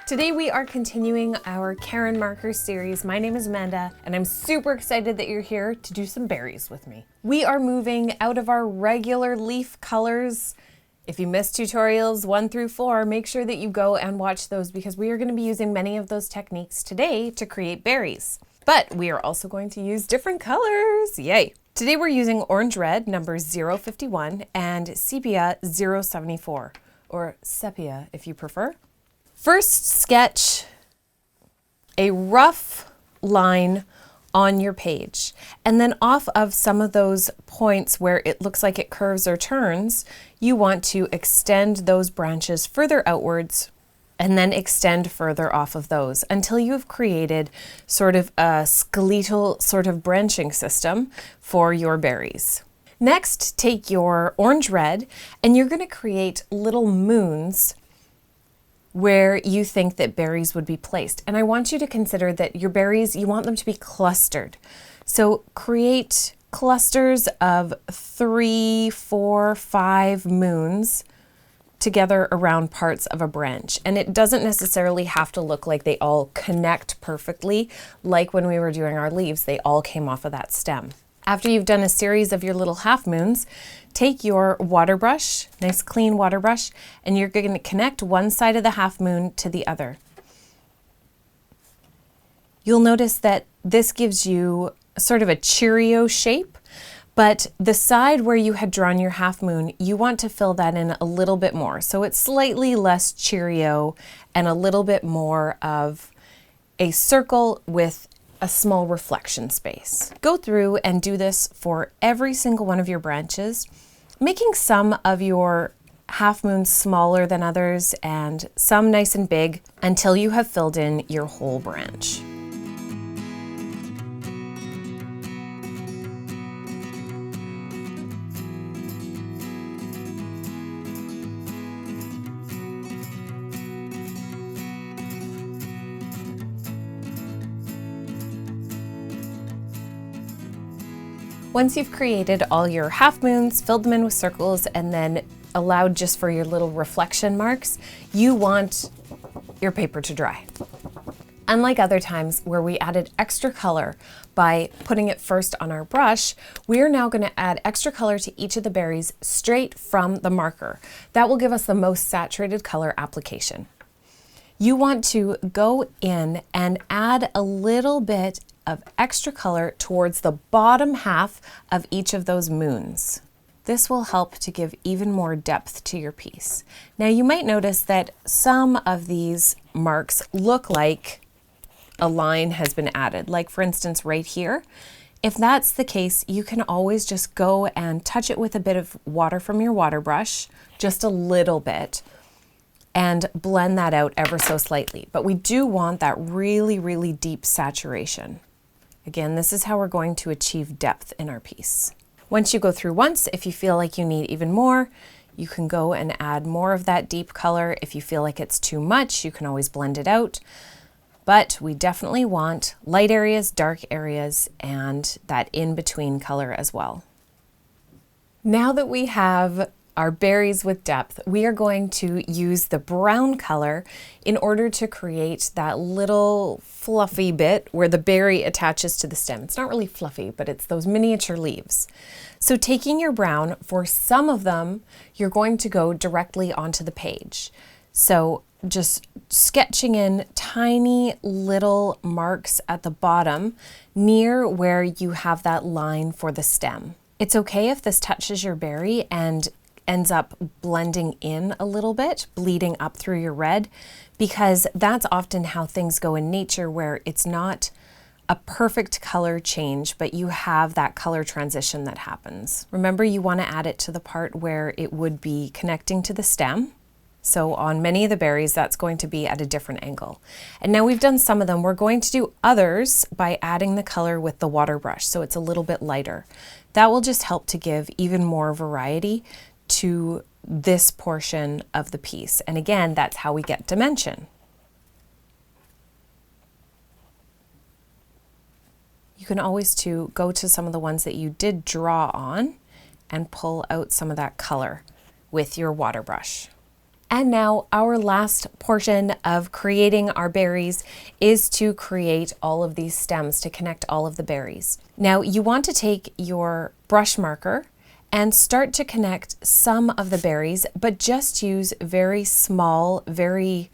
Today we are continuing our Karin Brushmarker series. My name is Amanda, and I'm super excited that you're here to do some berries with me. We are moving out of our regular leaf colors. If you missed tutorials 1 through 4, make sure that you go and watch those because we are going to be using many of those techniques today to create berries. But we are also going to use different colors. Yay! Today we're using orange red, number 051, and sepia 074, or sepia if you prefer. First, sketch a rough line on your page, and then off of some of those points where it looks like it curves or turns, you want to extend those branches further outwards and then extend further off of those until you've created sort of a skeletal sort of branching system for your berries. Next, take your orange red and you're going to create little moons where you think that berries would be placed. And I want you to consider that your berries, you want them to be clustered. So create clusters of 3, 4, 5 moons together around parts of a branch. And it doesn't necessarily have to look like they all connect perfectly, like when we were doing our leaves, they all came off of that stem. After you've done a series of your little half moons, take your water brush, nice clean water brush, and you're going to connect one side of the half moon to the other. You'll notice that this gives you sort of a Cheerio shape, but the side where you had drawn your half moon, you want to fill that in a little bit more. So it's slightly less Cheerio and a little bit more of a circle with a small reflection space. Go through and do this for every single one of your branches, making some of your half moons smaller than others and some nice and big until you have filled in your whole branch. Once you've created all your half moons, filled them in with circles, and then allowed just for your little reflection marks, you want your paper to dry. Unlike other times where we added extra color by putting it first on our brush, we're now going to add extra color to each of the berries straight from the marker. That will give us the most saturated color application. You want to go in and add a little bit of extra color towards the bottom half of each of those moons. This will help to give even more depth to your piece. Now you might notice that some of these marks look like a line has been added, like for instance right here. If that's the case, you can always just go and touch it with a bit of water from your water brush, just a little bit, and blend that out ever so slightly. But we do want that really, really deep saturation. Again, this is how we're going to achieve depth in our piece. Once you go through once, if you feel like you need even more, you can go and add more of that deep color. If you feel like it's too much, you can always blend it out. But we definitely want light areas, dark areas, and that in-between color as well. Now that we have our berries with depth, we are going to use the brown color in order to create that little fluffy bit where the berry attaches to the stem. It's not really fluffy, but it's those miniature leaves. So taking your brown, for some of them, you're going to go directly onto the page. So just sketching in tiny little marks at the bottom near where you have that line for the stem. It's okay if this touches your berry and ends up blending in a little bit, bleeding up through your red, because that's often how things go in nature, where it's not a perfect color change, but you have that color transition that happens. Remember, you want to add it to the part where it would be connecting to the stem. So on many of the berries, that's going to be at a different angle. And now we've done some of them. We're going to do others by adding the color with the water brush, so it's a little bit lighter. That will just help to give even more variety to this portion of the piece. And again, that's how we get dimension. You you can always too go to some of the ones that you did draw on and pull out some of that color with your water brush. And now our last portion of creating our berries is to create all of these stems to connect all of the berries. Now you want to take your brush marker and start to connect some of the berries, but just use very small, very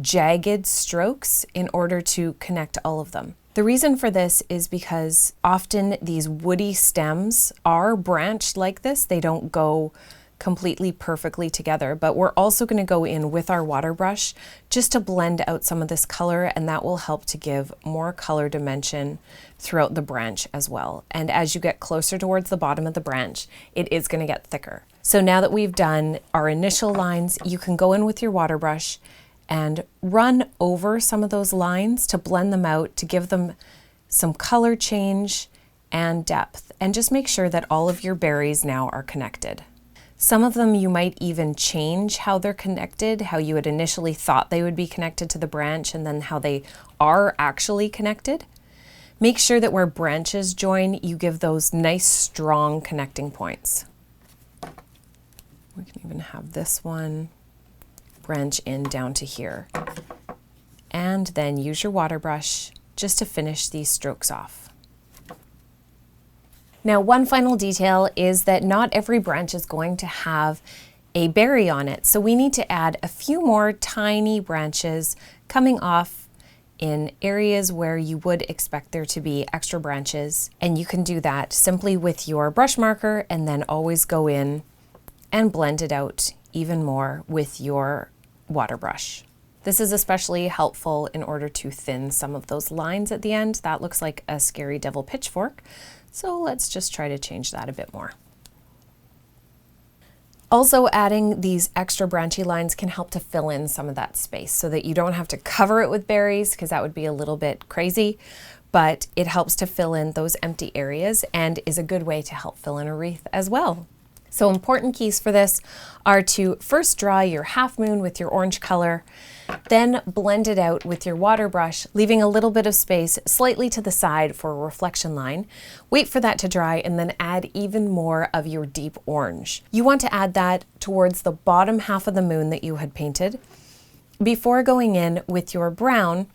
jagged strokes in order to connect all of them. The reason for this is because often these woody stems are branched like this. They don't go completely perfectly together, but we're also going to go in with our water brush just to blend out some of this color, and that will help to give more color dimension throughout the branch as well. And as you get closer towards the bottom of the branch, it is going to get thicker. So now that we've done our initial lines, you can go in with your water brush and run over some of those lines to blend them out, to give them some color change and depth, and just make sure that all of your berries now are connected. Some of them you might even change how they're connected, how you had initially thought they would be connected to the branch and then how they are actually connected. Make sure that where branches join, you give those nice strong connecting points. We can even have this one branch in down to here. And then use your water brush just to finish these strokes off. Now, one final detail is that not every branch is going to have a berry on it, so we need to add a few more tiny branches coming off in areas where you would expect there to be extra branches, and you can do that simply with your brush marker and then always go in and blend it out even more with your water brush. This is especially helpful in order to thin some of those lines at the end. That looks like a scary devil pitchfork. So let's just try to change that a bit more. Also, adding these extra branchy lines can help to fill in some of that space so that you don't have to cover it with berries, because that would be a little bit crazy, but it helps to fill in those empty areas and is a good way to help fill in a wreath as well. So important keys for this are to first draw your half moon with your orange color, then blend it out with your water brush, leaving a little bit of space slightly to the side for a reflection line. Wait for that to dry and then add even more of your deep orange. You want to add that towards the bottom half of the moon that you had painted before going in with your brown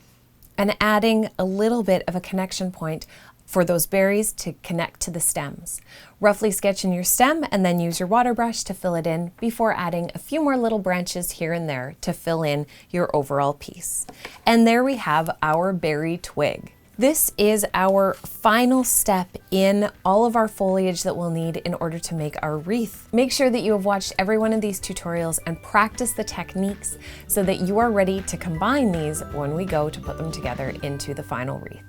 and adding a little bit of a connection point for those berries to connect to the stems. Roughly sketch in your stem and then use your water brush to fill it in before adding a few more little branches here and there to fill in your overall piece. And there we have our berry twig. This is our final step in all of our foliage that we'll need in order to make our wreath. Make sure that you have watched every one of these tutorials and practice the techniques so that you are ready to combine these when we go to put them together into the final wreath.